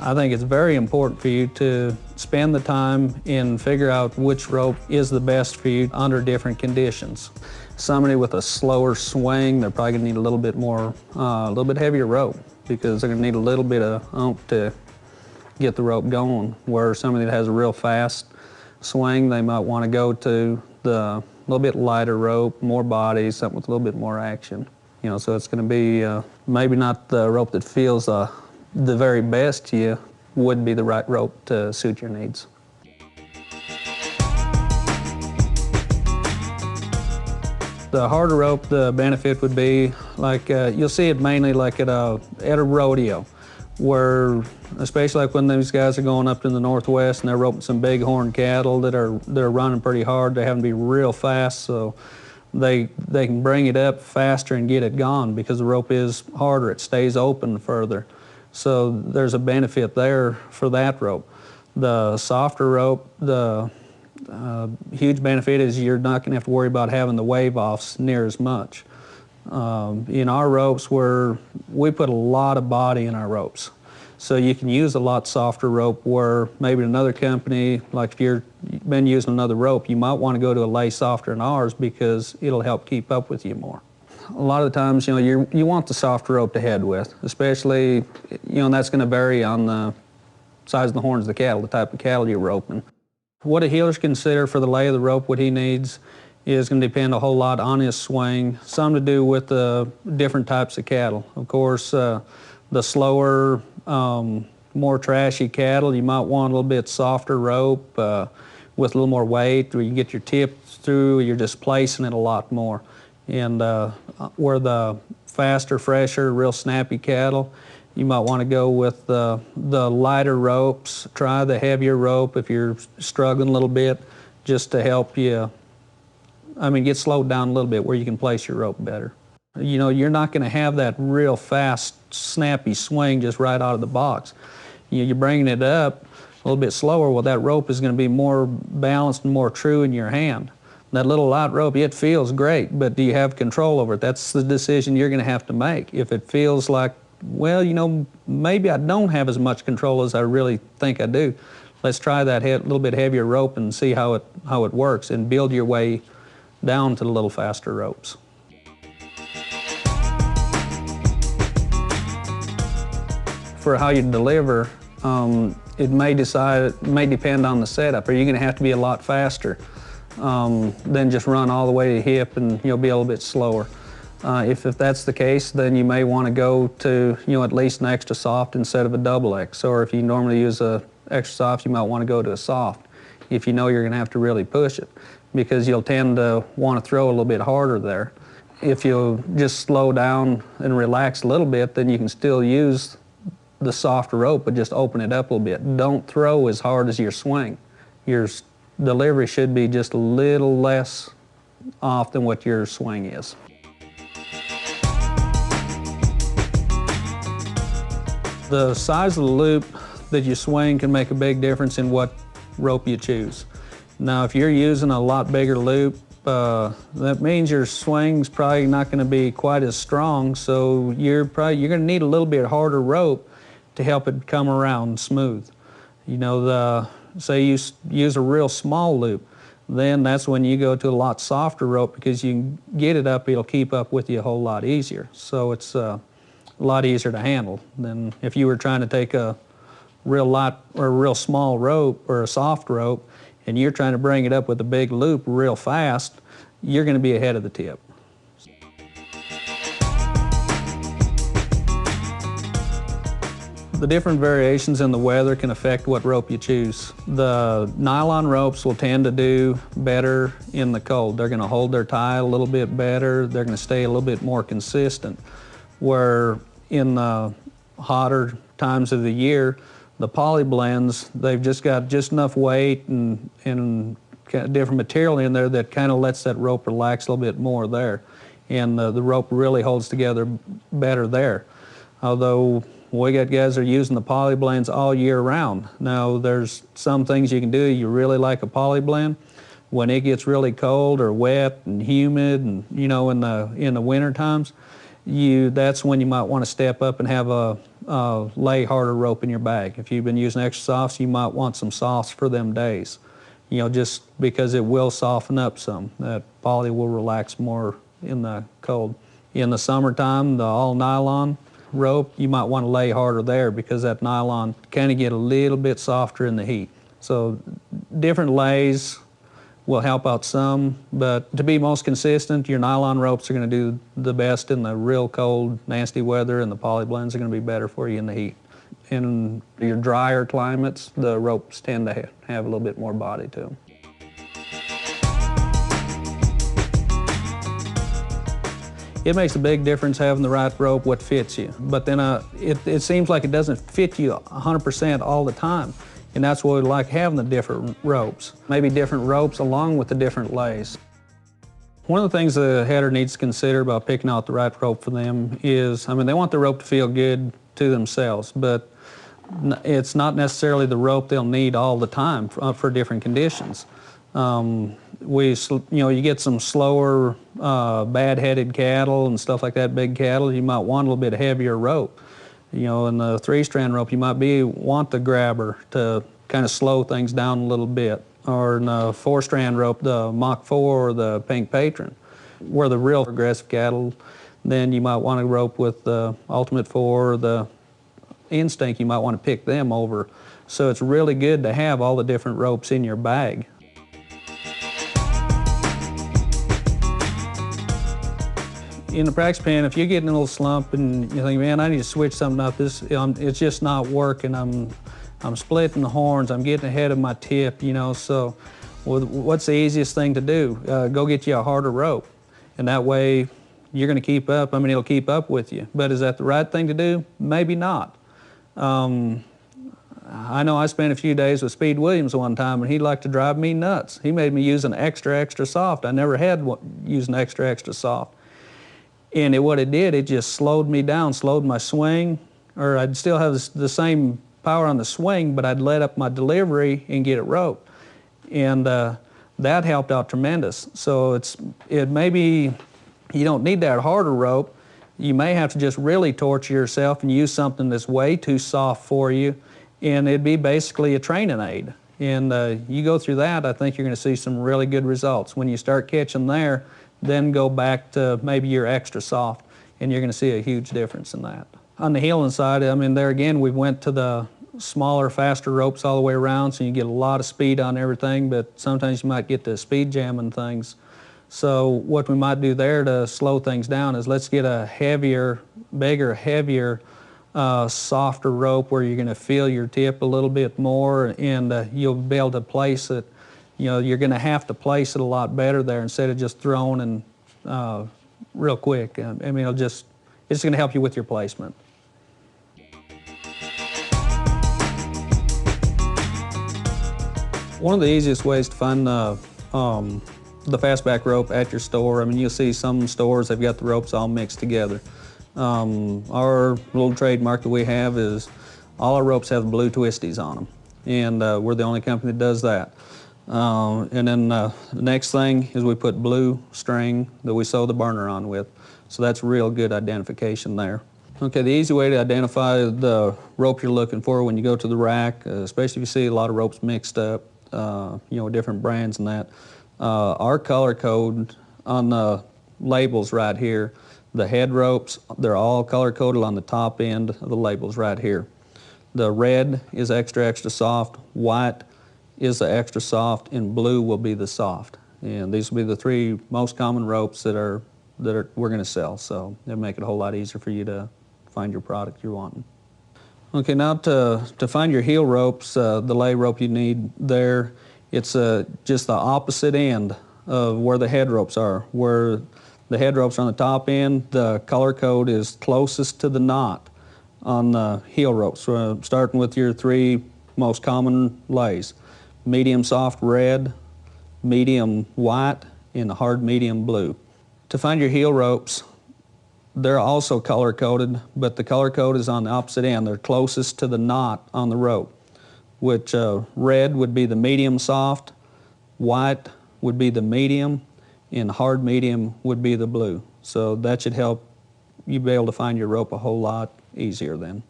I think it's very important for you to spend the time and figure out which rope is the best for you under different conditions. Somebody with a slower swing, they're probably gonna need a little bit more, a little bit heavier rope because they're gonna need a little bit of oomph to get the rope going. Where somebody that has a real fast swing, they might wanna go to the little bit lighter rope, more body, something with a little bit more action. You know, so it's gonna be maybe not the rope that feels the very best to you would be the right rope to suit your needs. The harder rope, the benefit would be like you'll see it mainly like at a rodeo, where especially like when these guys are going up to the Northwest and they're roping some bighorn cattle they're running pretty hard. They have to be real fast, so they can bring it up faster and get it gone because the rope is harder. It stays open further. So there's a benefit there for that rope. The softer rope, the huge benefit is you're not going to have to worry about having the wave-offs near as much. In our ropes, we put a lot of body in our ropes. So you can use a lot softer rope where maybe another company, like if you've been using another rope, you might want to go to a lay softer than ours because it'll help keep up with you more. A lot of the times, you know, you want the softer rope to head with, especially, you know, and that's going to vary on the size of the horns of the cattle, the type of cattle you're roping. What a heeler's consider for the lay of the rope, what he needs, is going to depend a whole lot on his swing, some to do with the different types of cattle. Of course, the slower, more trashy cattle, you might want a little bit softer rope with a little more weight, where you can get your tip through, you're displacing it a lot more. And where the faster, fresher, real snappy cattle, you might want to go with the lighter ropes. Try the heavier rope if you're struggling a little bit, just to help you, get slowed down a little bit where you can place your rope better. You know, you're not going to have that real fast, snappy swing just right out of the box. You're bringing it up a little bit slower, well, that rope is going to be more balanced and more true in your hand. That little light rope, it feels great, but do you have control over it? That's the decision you're going to have to make. If it feels like, well, you know, maybe I don't have as much control as I really think I do, let's try that little bit heavier rope and see how it works, and build your way down to the little faster ropes. For how you deliver, it may depend on the setup. Are you going to have to be a lot faster than just run all the way to hip and you'll be a little bit slower? If that's the case, then you may want to go to, you know, at least an extra soft instead of a double X. Or if you normally use a extra soft, you might want to go to a soft if you know you're going to have to really push it, because you'll tend to want to throw a little bit harder there. If you just slow down and relax a little bit, then you can still use the soft rope, but just open it up a little bit. Don't throw as hard as your swing. Your delivery should be just a little less off than what your swing is. The size of the loop that you swing can make a big difference in what rope you choose. Now, if you're using a lot bigger loop, that means your swing's probably not going to be quite as strong, so you're going to need a little bit harder rope to help it come around smooth. You know, say you use a real small loop, then that's when you go to a lot softer rope, because you can get it up, it'll keep up with you a whole lot easier. So it's a lot easier to handle than if you were trying to take a real light or a real small rope or a soft rope and you're trying to bring it up with a big loop real fast, you're going to be ahead of the tip. The different variations in the weather can affect what rope you choose. The nylon ropes will tend to do better in the cold. They're going to hold their tie a little bit better. They're going to stay a little bit more consistent. Where in the hotter times of the year, the poly blends, they've just got just enough weight and different material in there that kind of lets that rope relax a little bit more there. And the rope really holds together better there. Although we got guys that are using the poly blends all year round. Now, there's some things you can do. You really like a poly blend. When it gets really cold or wet and humid, and you know, in the winter times, that's when you might want to step up and have a lay harder rope in your bag. If you've been using extra softs, you might want some softs for them days. You know, just because it will soften up some. That poly will relax more in the cold. In the summertime, the all nylon rope, you might want to lay harder there because that nylon kind of get a little bit softer in the heat. So different lays will help out some, but to be most consistent, your nylon ropes are going to do the best in the real cold, nasty weather, and the poly blends are going to be better for you in the heat. In your drier climates, the ropes tend to have a little bit more body to them. It makes a big difference having the right rope, what fits you. But then it seems like it doesn't fit you 100% all the time. And that's why we like having the different ropes. Maybe different ropes along with the different lays. One of the things the header needs to consider about picking out the right rope for them is, I mean, they want the rope to feel good to themselves, but it's not necessarily the rope they'll need all the time for different conditions. You get some slower, bad-headed cattle and stuff like that, big cattle, you might want a little bit heavier rope. You know, in the 3-strand rope, you might want the grabber to kind of slow things down a little bit. Or in the 4-strand rope, the Mach 4 or the Pink Patron. Where the real aggressive cattle, then you might want a rope with the Ultimate 4 or the Instinct, you might want to pick them over. So it's really good to have all the different ropes in your bag. In the practice pen, if you get in a little slump and you think, man, I need to switch something up, it's just not working, I'm splitting the horns, I'm getting ahead of my tip, you know, so what's the easiest thing to do? Go get you a harder rope. And that way, you're gonna keep up, I mean, it'll keep up with you. But is that the right thing to do? Maybe not. I know I spent a few days with Speed Williams one time, and he liked to drive me nuts. He made me use an extra soft. I never had used an extra soft. And what it did, it just slowed me down, slowed my swing, or I'd still have the same power on the swing, but I'd let up my delivery and get it roped. And that helped out tremendous. So maybe you don't need that harder rope. You may have to just really torture yourself and use something that's way too soft for you, and it'd be basically a training aid. And you go through that, I think you're going to see some really good results. When you start catching there, then go back to maybe your extra soft, and you're going to see a huge difference in that. On the heeling side, I mean, there again, we went to the smaller, faster ropes all the way around, so you get a lot of speed on everything, but sometimes you might get to speed jamming things. So what we might do there to slow things down is let's get a heavier, bigger, heavier, softer rope where you're going to feel your tip a little bit more, and you'll be able to place it. You know, you're going to have to place it a lot better there instead of just throwing and real quick. I mean, it's going to help you with your placement. One of the easiest ways to find the fastback rope at your store, I mean, you'll see some stores, they've got the ropes all mixed together. Our little trademark that we have is all our ropes have blue twisties on them, and we're the only company that does that. And then the next thing is we put blue string that we sew the burner on with. So that's real good identification there. Okay, the easy way to identify the rope you're looking for when you go to the rack, especially if you see a lot of ropes mixed up, you know, different brands and that, our color code on the labels right here, the head ropes, they're all color coded on the top end of the labels right here. The red is extra soft, white is the extra soft, and blue will be the soft. And these will be the 3 most common ropes that we're going to sell. So it'll make it a whole lot easier for you to find your product you're wanting. Okay, now to find your heel ropes, the lay rope you need there, it's just the opposite end of where the head ropes are. Where the head ropes are on the top end, the color code is closest to the knot on the heel ropes. So starting with your 3 most common lays. Medium soft red, medium white, and hard medium blue. To find your heel ropes, they're also color coded, but the color code is on the opposite end. They're closest to the knot on the rope, which red would be the medium soft, white would be the medium, and hard medium would be the blue. So that should help you be able to find your rope a whole lot easier then.